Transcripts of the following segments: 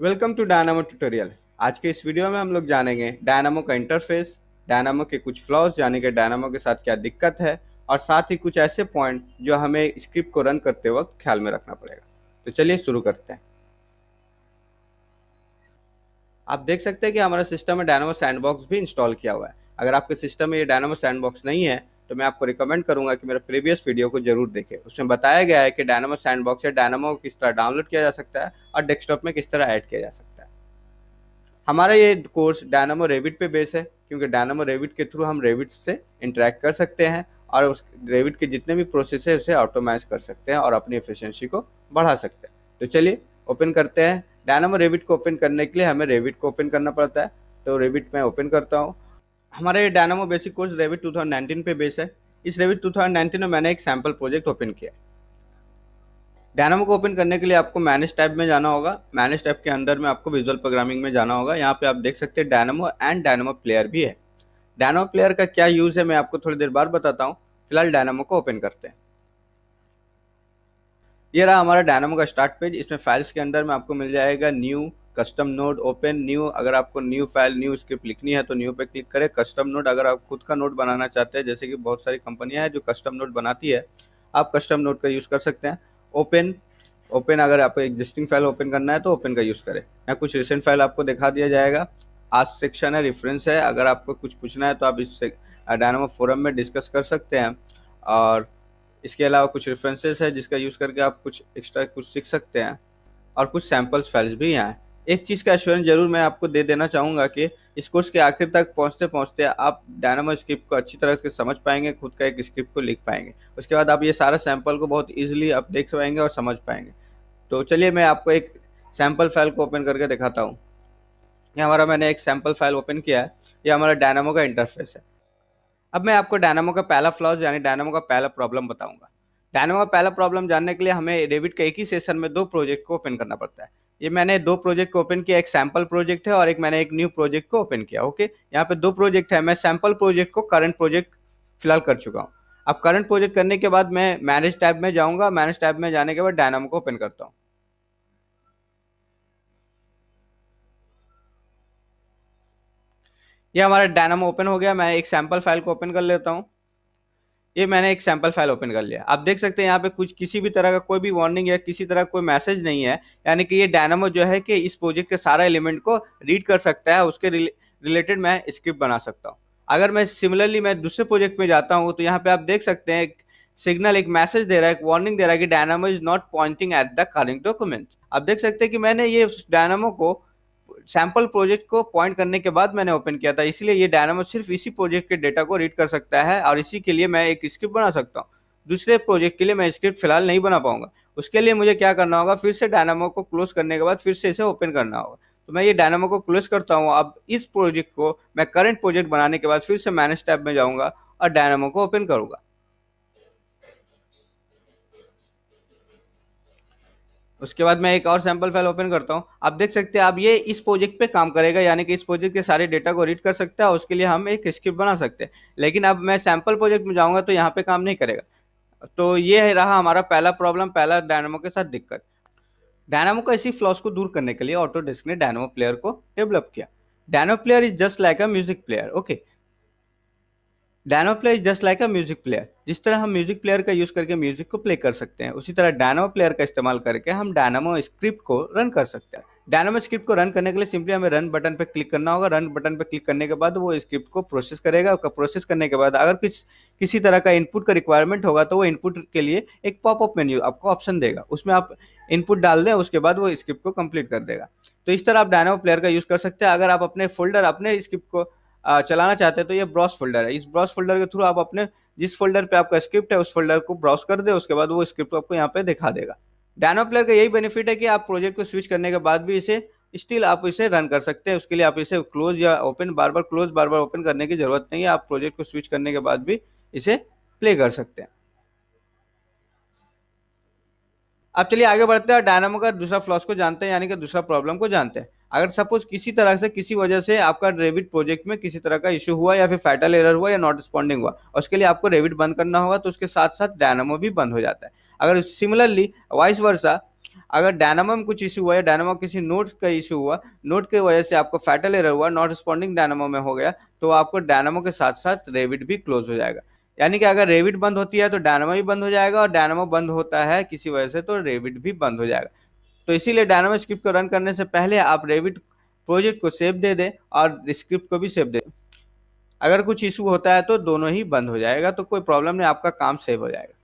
Welcome to dynamo tutorial. आज के इस वीडियो में हम लोग जानेंगे डायनामो का इंटरफेस, डायनामो के कुछ फ्लॉज यानी कि डायनामो के साथ क्या दिक्कत है, और साथ ही कुछ ऐसे पॉइंट जो हमें स्क्रिप्ट को रन करते वक्त ख्याल में रखना पड़ेगा। तो चलिए शुरू करते हैं। आप देख सकते हैं कि हमारा सिस्टम में डायनामो सैंडबॉक्स भी इंस्टॉल किया हुआ है। अगर आपके सिस्टम में ये डायनामो सैंडबॉक्स नहीं है तो मैं आपको रिकमेंड करूंगा कि मेरे प्रीवियस वीडियो को जरूर देखें। उसमें बताया गया है कि डायनामो सैंडबॉक्स से डायनामो को किस तरह डाउनलोड किया जा सकता है और डेस्कटॉप में किस तरह ऐड किया जा सकता है। हमारा ये कोर्स डायनामो रेविट पे बेस है, क्योंकि डायनामो रेविट के थ्रू हम रेविट से इंटरेक्ट कर सकते हैं और उस रेविट के जितने भी प्रोसेस है उसे ऑटोमाइज कर सकते हैं और अपनी एफिशिएंसी को बढ़ा सकते हैं। तो चलिए ओपन करते हैं। डायनामो रेविट को ओपन करने के लिए हमें रेविट को ओपन करना पड़ता है। तो रेविट में ओपन करता हूँ। हमारा ये डायनामो बेसिक कोर्स रेविट 2019 पे बेस है। इस रेविट 2019 में मैंने एक सैम्पल प्रोजेक्ट ओपन किया। डायनामो को ओपन करने के लिए आपको मैनेज टैब में जाना होगा। मैनेज टैब के अंदर में आपको विजुअल प्रोग्रामिंग में जाना होगा। यहाँ पे आप देख सकते हैं डायनामो एंड डायनामो प्लेयर भी है। डायनामो प्लेयर का क्या यूज है मैं आपको थोड़ी देर बाद बताता हूँ। फिलहाल डायनामो को ओपन करते हैं। ये रहा हमारा डायनामो का स्टार्ट पेज। इसमें फाइल्स के अंदर में आपको मिल जाएगा new, custom node, open new. अगर आपको न्यू फाइल न्यू स्क्रिप्ट लिखनी है तो न्यू पे क्लिक करें। कस्टम नोड, अगर आप खुद का नोड बनाना चाहते हैं, जैसे कि बहुत सारी कंपनियां हैं जो कस्टम नोड बनाती है, आप कस्टम नोड का यूज कर सकते हैं। ओपन, ओपन अगर आपको एग्जिस्टिंग फाइल ओपन करना है तो ओपन का यूज करें। या कुछ रिसेंट फाइल आपको दिखा दिया जाएगा। आज सेक्शन है, रेफरेंस है। अगर आपको कुछ पूछना है तो आप इस डायनामो फोरम में डिस्कस कर सकते हैं। और इसके अलावा कुछ रेफरेंसेस है जिसका यूज़ करके आप कुछ एक्स्ट्रा कुछ सीख सकते हैं। और कुछ सैम्पल्स फाइल्स भी यहाँ हैं। एक चीज़ का एश्योरेंस जरूर मैं आपको दे देना चाहूँगा कि इस कोर्स के आखिर तक पहुँचते पहुँचते आप डायनामो स्क्रिप्ट को अच्छी तरह से समझ पाएंगे, खुद का एक स्क्रिप्ट को लिख पाएंगे। उसके बाद आप ये सारा सैम्पल को बहुत ईजिली आप देख पाएंगे और समझ पाएंगे। तो चलिए मैं आपको एक सैम्पल फाइल को ओपन करके दिखाता हूँ। ये हमारा मैंने एक सैम्पल फाइल ओपन किया है। ये हमारा डायनामो का इंटरफेस है। अब मैं आपको डायनामो का पहला फ्लॉज यानी डायनामो का पहला प्रॉब्लम बताऊंगा। डायनामो का पहला प्रॉब्लम जानने के लिए हमें रेविट के एक ही सेशन में दो प्रोजेक्ट को ओपन करना पड़ता है। ये मैंने दो प्रोजेक्ट को ओपन किया, एक सैम्पल प्रोजेक्ट है और एक मैंने एक न्यू प्रोजेक्ट को ओपन किया। ओके, यहाँ पे दो प्रोजेक्ट है। मैं सैम्पल प्रोजेक्ट को करंट प्रोजेक्ट फिलहाल कर चुका हूँ। अब करंट प्रोजेक्ट करने के बाद मैं मैनेज टैब में जाऊंगा। मैनेज टैब में जाने के बाद डायनामो को ओपन करता हूँ। ये हमारा डायनामो ओपन हो गया। मैं एक सैम्पल फाइल को ओपन कर लेता हूँ। ये मैंने एक सैंपल फाइल ओपन कर लिया। आप देख सकते हैं यहाँ पे कुछ किसी भी तरह का कोई भी वार्निंग या किसी तरह कोई मैसेज नहीं है। यानी कि ये डायनामो जो है कि इस प्रोजेक्ट के सारा एलिमेंट को रीड कर सकता है, उसके रिलेटेड मैं स्क्रिप्ट बना सकता हूँ। अगर मैं सिमिलरली मैं दूसरे प्रोजेक्ट में जाता हूँ तो यहाँ पे आप देख सकते हैं सिग्नल एक मैसेज दे रहा है, एक वार्निंग दे रहा है कि dynamo is not Poynting at the current document. आप देख सकते हैं कि मैंने ये डायनामो को सैंपल प्रोजेक्ट को पॉइंट करने के बाद मैंने ओपन किया था, इसलिए ये डायनामो सिर्फ इसी प्रोजेक्ट के डेटा को रीड कर सकता है और इसी के लिए मैं एक स्क्रिप्ट बना सकता हूँ। दूसरे प्रोजेक्ट के लिए मैं स्क्रिप्ट फिलहाल नहीं बना पाऊंगा। उसके लिए मुझे क्या करना होगा, फिर से डायनामो को क्लोज करने के बाद फिर से इसे ओपन करना होगा। तो मैं ये डायनामो को क्लोज करता हूँ। अब इस प्रोजेक्ट को मैं करंट प्रोजेक्ट बनाने के बाद फिर से मैनेज टैब में जाऊंगा और डायनामो को ओपन करूंगा। उसके बाद मैं एक और सैंपल फाइल ओपन करता हूँ। आप देख सकते हैं अब ये इस प्रोजेक्ट पे काम करेगा, यानी कि इस प्रोजेक्ट के सारे डेटा को रीड कर सकता है। उसके लिए हम एक स्क्रिप्ट बना सकते हैं। लेकिन अब मैं सैंपल प्रोजेक्ट में जाऊंगा तो यहाँ पे काम नहीं करेगा। तो ये रहा हमारा पहला प्रॉब्लम, पहला डायनामो के साथ दिक्कत। डायनामो का इसी फ्लॉस को दूर करने के लिए ऑटोडेस्क ने डायनामो प्लेयर को डेवलप किया। Dynamo player is just like a music player. Okay, dynamo player is just like a music player. जिस तरह हम म्यूजिक प्लेयर का यूज करके म्यूजिक को प्ले कर सकते हैं, उसी तरह डायनामो प्लेयर का इस्तेमाल करके हम डायनामो स्क्रिप्ट को रन कर सकते हैं। डायनामो स्क्रिप्ट को रन करने के लिए सिंपली हमें रन बटन पे क्लिक करना होगा। रन बटन पे क्लिक करने के बाद वो स्क्रिप्ट को प्रोसेस करेगा। प्रोसेस करने के बाद अगर किसी तरह का इनपुट का रिक्वायरमेंट होगा तो वो इनपुट के लिए एक पॉपअप मेन्यू आपको ऑप्शन देगा, उसमें आप इनपुट डाल दें, उसके बाद वो स्क्रिप्ट को कंप्लीट कर देगा। तो इस तरह आप डायनामो प्लेयर का यूज कर सकते हैं। अगर आप अपने फोल्डर अपने स्क्रिप्ट को चलाना चाहते हैं तो ये ब्राउज फोल्डर है। इस ब्राउज फोल्डर के थ्रू आप अपने जिस फोल्डर पे आपका स्क्रिप्ट है उस फोल्डर को ब्राउज कर दे, उसके बाद वो स्क्रिप्ट आपको यहाँ पे दिखा देगा। डायनामो प्लेयर का यही बेनिफिट है कि आप प्रोजेक्ट को स्विच करने के बाद भी इसे स्टिल आप इसे रन कर सकते हैं। उसके लिए आप इसे क्लोज या ओपन बार बार क्लोज बार बार ओपन करने की जरूरत नहीं है। आप प्रोजेक्ट को स्विच करने के बाद भी इसे प्ले कर सकते हैं। अब चलिए आगे बढ़ते हैं और डायनामो का दूसरा फ्लॉस को जानते हैं, यानी कि दूसरा प्रॉब्लम को जानते हैं। अगर सपोज किसी तरह से किसी वजह से आपका रेविट प्रोजेक्ट में किसी तरह का इशू हुआ या फिर फैटल एरर हुआ या नॉट रिस्पॉन्डिंग हुआ और उसके लिए आपको रेविट बंद करना होगा, तो उसके साथ साथ डायनामो भी बंद हो जाता है। अगर सिमिलरली वाइस वर्सा अगर डायनामो में कुछ इशू हुआ या डायनामो किसी नोड का इशू हुआ, नोड की वजह से आपको फैटल एरर हुआ, नॉट रिस्पॉन्डिंग डायनामो में हो गया, तो आपको डायनामो के साथ साथ रेविट भी क्लोज हो जाएगा। यानी कि अगर रेविट बंद होती है तो डायनामो भी बंद हो जाएगा, और डायनामो बंद होता है किसी वजह से तो रेविट भी बंद हो जाएगा। तो इसीलिए डायनामो स्क्रिप्ट को रन करने से पहले आप रेविट प्रोजेक्ट को सेव दे दें और स्क्रिप्ट को भी सेव दे दें। अगर कुछ इशू होता है तो दोनों ही बंद हो जाएगा, तो कोई प्रॉब्लम नहीं, आपका काम सेव हो जाएगा।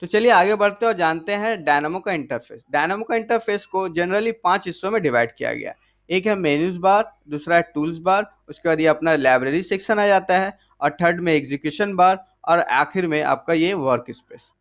तो चलिए आगे बढ़ते हैं और जानते हैं डायनामो का इंटरफेस। डायनामो का इंटरफेस को जनरली 5 हिस्सों में डिवाइड किया गया है। एक है मेन्यूज बार, दूसरा है टूल्स बार, उसके बाद ये अपना लाइब्रेरी सेक्शन आ जाता है, और थर्ड में एग्जीक्यूशन बार, और आखिर में आपका ये वर्क स्पेस।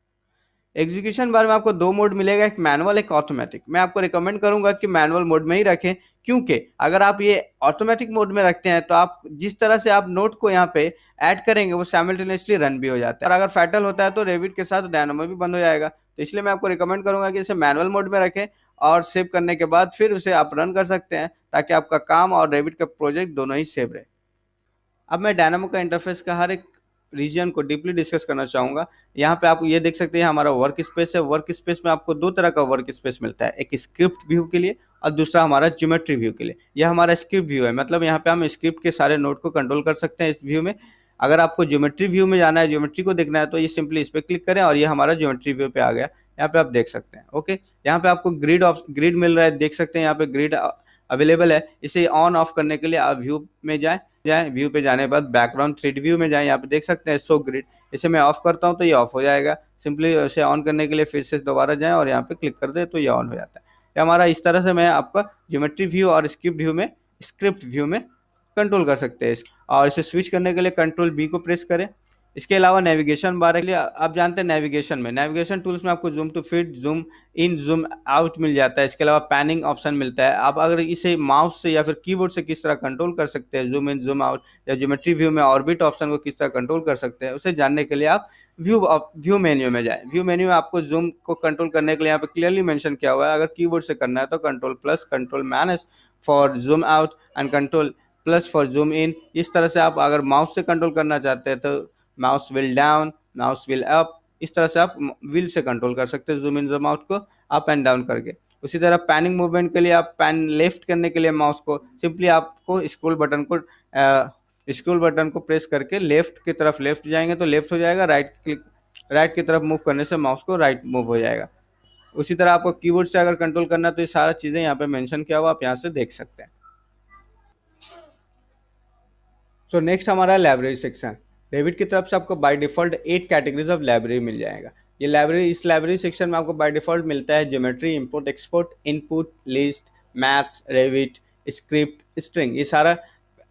एग्जीक्यूशन बार में आपको दो मोड मिलेगा, एक मैनुअल एक ऑटोमेटिक। मैं आपको रिकमेंड करूंगा कि मैनुअल मोड में ही रखें, क्योंकि अगर आप ये ऑटोमेटिक मोड में रखते हैं तो आप जिस तरह से आप नोट को यहाँ पे ऐड करेंगे वो साइमल्टेनियसली रन भी हो जाता है, और अगर फैटल होता है तो रेविट के साथ डायनामो भी बंद हो जाएगा। तो इसलिए मैं आपको रिकमेंड करूंगा कि इसे मैनुअल मोड में रखें, और सेव करने के बाद फिर उसे आप रन कर सकते हैं, ताकि आपका काम और रेविट का प्रोजेक्ट दोनों ही सेव रहे। अब मैं डायनामो का इंटरफेस का हर एक रीजन को डीपली डिस्कस करना चाहूंगा। यहाँ पे आप ये देख सकते हैं हमारा वर्क स्पेस है। वर्क स्पेस में आपको दो तरह का वर्क स्पेस मिलता है, एक स्क्रिप्ट व्यू के लिए और दूसरा हमारा ज्योमेट्री व्यू के लिए। यह हमारा स्क्रिप्ट व्यू है, मतलब यहाँ पे हम स्क्रिप्ट के सारे नोड को कंट्रोल कर सकते हैं इस व्यू में। अगर आपको ज्योमेट्री व्यू में जाना है, ज्योमेट्री को देखना है, तो ये सिंपली इस पर क्लिक करें और ये हमारा ज्योमेट्री व्यू पे आ गया। यहाँ पे आप देख सकते हैं। ओके, यहाँ पे आपको ग्रिड मिल रहा है, देख सकते हैं यहाँ पे ग्रिड अवेलेबल है। इसे ऑन ऑफ करने के लिए आप व्यू में जाएं, व्यू पे जाने के बाद बैकग्राउंड 3D व्यू में जाएं, यहाँ पे देख सकते हैं शो ग्रिड। इसे मैं ऑफ करता हूँ तो ये ऑफ हो जाएगा। सिंपली इसे ऑन करने के लिए फिर से दोबारा जाएं और यहाँ पे क्लिक कर दे तो ये ऑन हो जाता है। ये हमारा इस तरह से मैं आपका ज्योमेट्री व्यू और स्क्रिप्ट व्यू में कंट्रोल कर सकते हैं। और इसे स्विच करने के लिए कंट्रोल बी को प्रेस करें। इसके अलावा नेविगेशन बार के लिए आप जानते हैं, नेविगेशन टूल्स में आपको zoom to fit, zoom in, zoom out मिल जाता है। इसके अलावा पैनिंग ऑप्शन मिलता है। आप अगर इसे माउस से या फिर कीबोर्ड से किस तरह कंट्रोल कर सकते हैं, जूम इन जूम आउट, या ज्योमेट्री व्यू में ऑर्बिट ऑप्शन को किस तरह कंट्रोल कर सकते हैं, उसे जानने के लिए आप व्यू मेन्यू में जाएं। व्यू मेन्यू में आपको जूम को कंट्रोल करने के लिए यहाँ पे क्लियरली मेंशन किया हुआ है। अगर कीबोर्ड से करना है तो control plus, control minus for zoom out and control plus for zoom in. इस तरह से आप अगर माउस से कंट्रोल करना चाहते हैं तो mouse wheel down, mouse wheel up, इस तरह से आप व्हील से कंट्रोल कर सकते हैं जूम इन जूम आउट को अप एंड डाउन करके। उसी तरह पैनिंग मूवमेंट के लिए आप पैन लेफ्ट करने के लिए माउस को सिंपली आपको स्क्रॉल बटन को प्रेस करके लेफ्ट की तरफ लेफ्ट जाएंगे तो लेफ्ट हो जाएगा, राइट की तरफ मूव करने से माउस को राइट मूव हो जाएगा। उसी तरह आपको कीबोर्ड से अगर कंट्रोल करना है तो ये सारा चीज़ें यहाँ पे मेंशन किया हुआ, आप यहाँ से देख सकते हैं। तो नेक्स्ट हमारा लाइब्रेरी सेक्शन। रेविट की तरफ से आपको by default 8 categories of library मिल जाएगा। इस लाइब्रेरी सेक्शन में आपको बाय डिफॉल्ट मिलता है geometry, import export, input, list, maths, Revit, script, string. ये सारा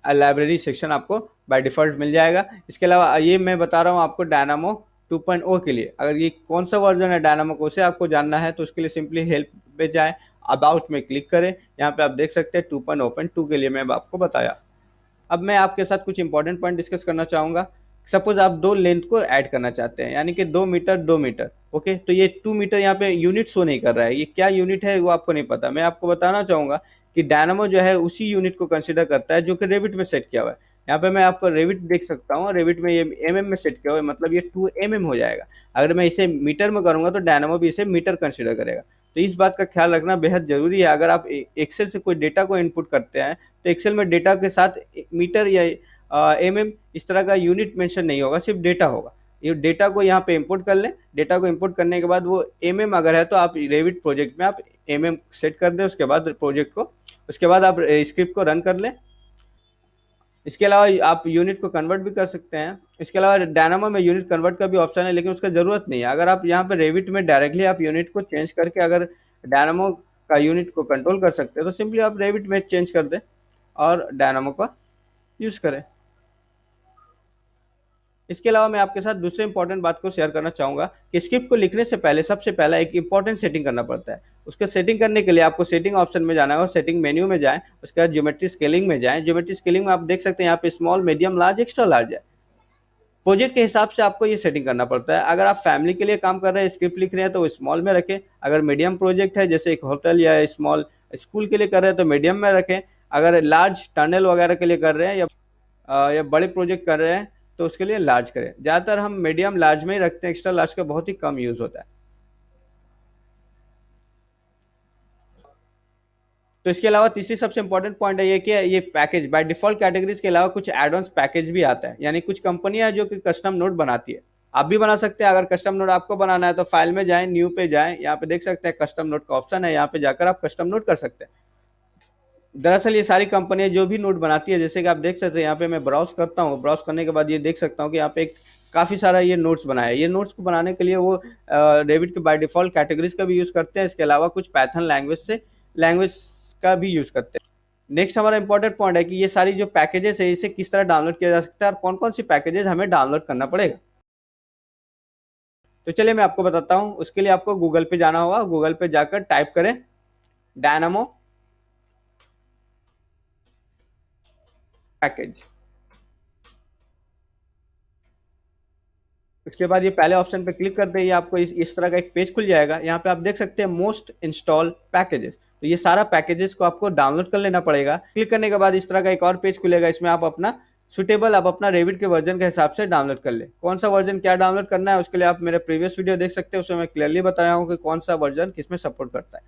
लाइब्रेरी सेक्शन आपको बाय डिफॉल्ट मिल जाएगा। इसके अलावा ये मैं बता रहा हूँ आपको डायनामो 2.0 के लिए, अगर ये कौन सा वर्जन है डायनामो को उसे आपको जानना है तो उसके लिए सिंपली हेल्प पे जाएं, अबाउट में क्लिक करें। यहाँ पे आप देख सकते हैं 2.0.2 के लिए मैं आपको बताया। अब मैं आपके साथ कुछ इंपॉर्टेंट पॉइंट डिस्कस करना चाहूँगा। सपोज आप दो लेंथ को ऐड करना चाहते हैं, यानी कि 2 मीटर। ओके, तो ये 2 मीटर यहाँ पे यूनिट शो नहीं कर रहा है। ये क्या यूनिट है वो आपको नहीं पता। मैं आपको बताना चाहूँगा कि डायनामो जो है उसी यूनिट को कंसिडर करता है जो कि रेविट में सेट किया हुआ है। यहाँ पे मैं आपको रेविट देख सकता हूँ, रेविट में ये mm में सेट किया हुआ है, मतलब ये 2 mm हो जाएगा। अगर मैं इसे मीटर में करूँगा तो डायनामो भी इसे मीटर कंसिडर करेगा। तो इस बात का ख्याल रखना बेहद जरूरी है। अगर आप एक्सेल से कोई डेटा को इनपुट करते हैं तो एक्सेल में डेटा के साथ मीटर या इस तरह का यूनिट मेंशन नहीं होगा, सिर्फ डेटा होगा। ये डेटा को यहाँ पे इंपोर्ट कर लें। डेटा को इंपोर्ट करने के बाद वो अगर है तो आप रेविट प्रोजेक्ट में आप सेट कर दें, उसके बाद प्रोजेक्ट को, उसके बाद आप स्क्रिप्ट को रन कर लें। इसके अलावा आप यूनिट को कन्वर्ट भी कर सकते हैं। इसके अलावा डायनामो में यूनिट कन्वर्ट का भी ऑप्शन है, लेकिन उसका ज़रूरत नहीं है। अगर आप यहाँ पर रेविट में डायरेक्टली आप यूनिट को चेंज करके अगर डायनामो का यूनिट को कंट्रोल कर सकते हैं तो सिंपली आप रेविट में चेंज कर दें और डायनामो का यूज़ करें। इसके अलावा मैं आपके साथ दूसरे इंपॉर्टेंट बात को शेयर करना चाहूँगा कि स्क्रिप्ट को लिखने से पहले सबसे पहला एक इंपॉर्टेंट सेटिंग करना पड़ता है। उसके सेटिंग करने के लिए आपको सेटिंग ऑप्शन में जाना है और सेटिंग मेन्यू में जाएं, उसके बाद ज्योमेट्री स्केलिंग में जाएं। ज्योमेट्री स्केलिंग में आप देख सकते हैं यहाँ पे small, medium, large, extra large है। प्रोजेक्ट के हिसाब से आपको ये सेटिंग करना पड़ता है। अगर आप फैमिली के लिए काम कर रहे हैं, स्क्रिप्ट लिख रहे हैं तो वो स्मॉल में रखें। अगर मीडियम प्रोजेक्ट है जैसे एक होटल या स्मॉल स्कूल के लिए कर रहे हैं तो मीडियम में रखें। अगर लार्ज टनल वगैरह के लिए कर रहे हैं या बड़े प्रोजेक्ट कर रहे हैं तो उसके लिए लार्ज करें। ज़्यादातर हम मीडियम लार्ज में ही रखते हैं, एक्स्ट्रा लार्ज का बहुत ही कम यूज़ होता है। तो इसके अलावा तीसरी सबसे इंपॉर्टेंट पॉइंट है ये कि ये पैकेज बाय डिफॉल्ट कैटेगरीज के अलावा कुछ एड ऑन्स पैकेज भी आता है, यानी कुछ कंपनियां जो कि कस्टम नोड बनाती है, आप भी बना सकते हैं। अगर कस्टम नोड आपको बनाना है तो फाइल में जाएं, न्यू पे जाएं, यहाँ पे देख सकते हैं कस्टम नोड का ऑप्शन है, यहाँ पे जाकर आप कस्टम नोड कर सकते हैं। दरअसल ये सारी कंपनियां जो भी नोड बनाती है, जैसे कि आप देख सकते हैं यहाँ पे मैं ब्राउज करता हूँ, ब्राउज करने के बाद ये देख सकता हूँ कि यहाँ पे काफ़ी सारा ये नोट्स बनाया है। ये नोट्स को बनाने के लिए वो रेविट के बाय डिफॉल्ट कैटेगरीज का भी यूज़ करते हैं, इसके अलावा कुछ पैथन लैंग्वेज का भी यूज़ करते हैं। नेक्स्ट हमारा इंपॉर्टेंट पॉइंट है कि ये सारी जो पैकेजेस है इसे किस तरह डाउनलोड किया जा सकता है और कौन कौन सी पैकेजेस हमें डाउनलोड करना पड़ेगा। तो चलिए मैं आपको बताता हूँ। उसके लिए आपको गूगल पे जाना होगा, गूगल पे जाकर टाइप करें डायनामो पैकेज। उसके बाद ये पहले ऑप्शन पे क्लिक करते ही आपको इस तरह का एक पेज खुल जाएगा। यहाँ पे आप देख सकते हैं मोस्ट इंस्टॉल पैकेजेस, तो ये सारा पैकेजेस को आपको डाउनलोड कर लेना पड़ेगा। क्लिक करने के बाद इस तरह का एक और पेज खुलेगा, इसमें आप अपना रेविट के वर्जन के हिसाब से डाउनलोड कर ले। कौन सा वर्जन क्या डाउनलोड करना है उसके लिए आप मेरे प्रीवियस वीडियो देख सकते हैं, उसमें मैं क्लियरली बताया हूँ कि कौन सा वर्जन किसमें सपोर्ट करता है।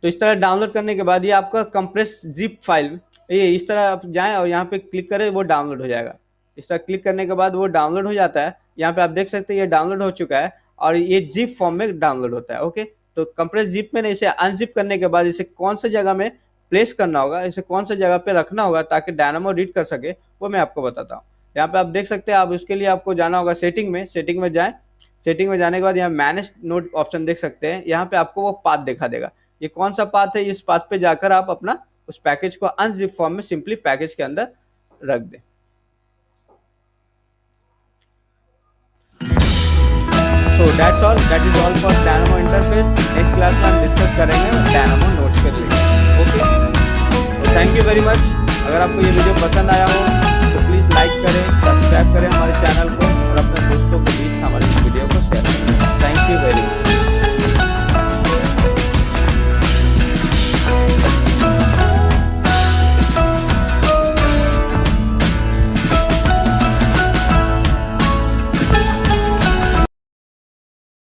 तो इस तरह डाउनलोड करने के बाद ये आपका कंप्रेस जिप फाइल, ये इस तरह आप जाएं और यहाँ पे क्लिक करें, वो डाउनलोड हो जाएगा। इस तरह क्लिक करने के बाद वो डाउनलोड हो जाता है। यहाँ पे आप देख सकते हैं ये डाउनलोड हो चुका है और ये जिप फॉर्म में डाउनलोड होता है। ओके, तो कंप्रेस जिप में इसे अनजिप करने के बाद इसे कौन सा जगह में प्लेस करना होगा, इसे कौन सा जगह पे रखना होगा ताकि डायनामो रीड कर सके, वो मैं आपको बताता हूँ। यहाँ पे आप देख सकते हैं, आप उसके लिए आपको जाना होगा सेटिंग में जाएं। सेटिंग में जाने के बाद यहाँ मैनेज नोड ऑप्शन देख सकते हैं, यहाँ पे आपको वो पाथ दिखा देगा। ये कौन सा पाथ है, इस पाथ पे जाकर आप अपना उस पैकेज को अनजिप फॉर्म में सिंपली पैकेज के अंदर रख दें। So that is all for dynamo interface. Next class में हम डिस्कस करेंगे डायनामो नोट्स के लिए। Okay, thank you very much. अगर आपको ये वीडियो पसंद आया हो तो प्लीज़ लाइक करें, सब्सक्राइब करें हमारे चैनल को और अपने दोस्तों के बीच हमारे इस वीडियो को शेयर